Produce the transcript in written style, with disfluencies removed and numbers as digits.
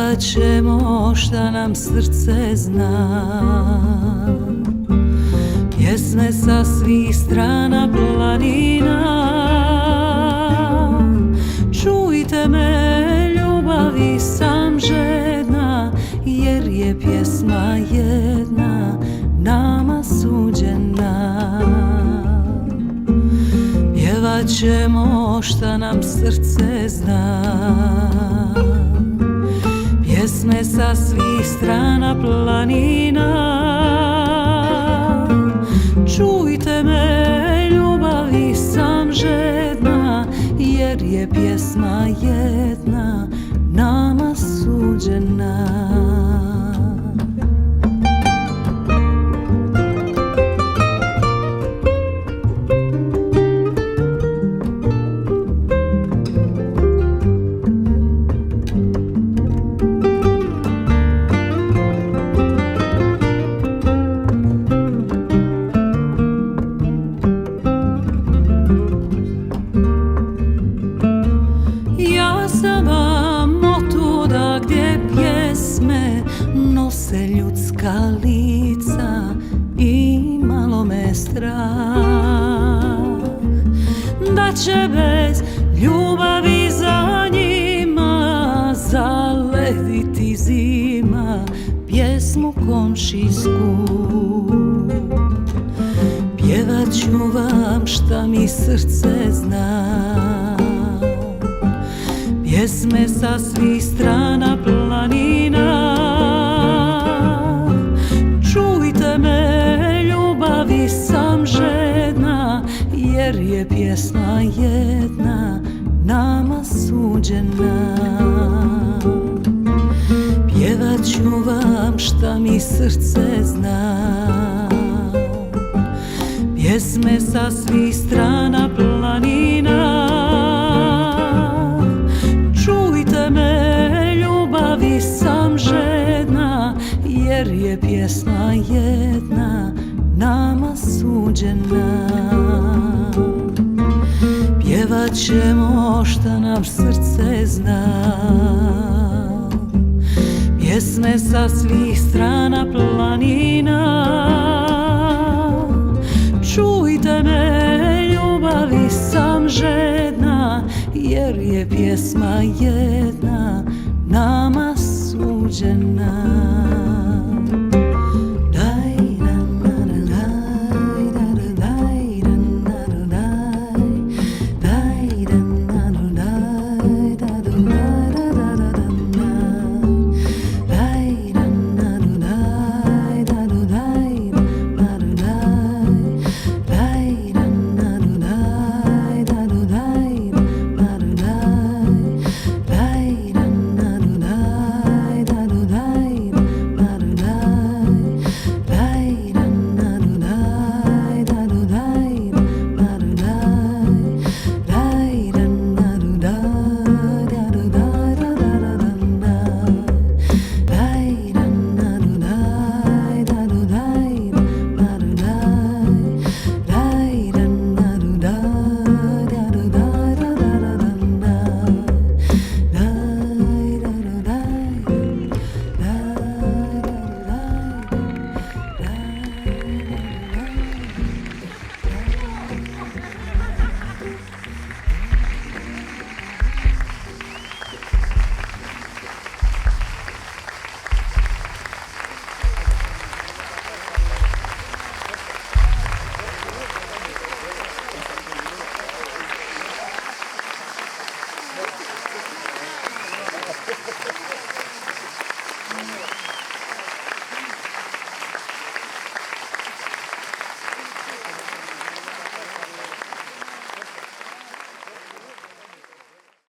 Pjevat ćemo šta nam srce zna, pjesme sa svih strana planina. Čujte me, ljubavi sam žedna, jer je pjesma jedna nama suđena. Pjevat ćemo šta nam srce zna, pjesme sa svih strana planina. Čujte me, ljubavi sam žedna, jer je pjesma jedna nama suđena. Nose ljudska lica i malo me strah da će bez ljubavi za njima zalediti zima pjesmu komšijsku. Pjevat ću vam šta mi srce zna, pjesme sa svih strana planina. Čujte me, ljubavi sam žedna, jer je pjesma jedna nama suđena. Pjevat ću vam šta mi srce zna, pjesme sa svih strana planina. Čujte me, ljubavi sam žedna, jer je pjesma jedna nama suđena. Pjevat ćemo šta nam srce zna, pjesme sa svih strana planina. Čujte me, ljubavi sam žedna, jer je pjesma jedna nama suđena.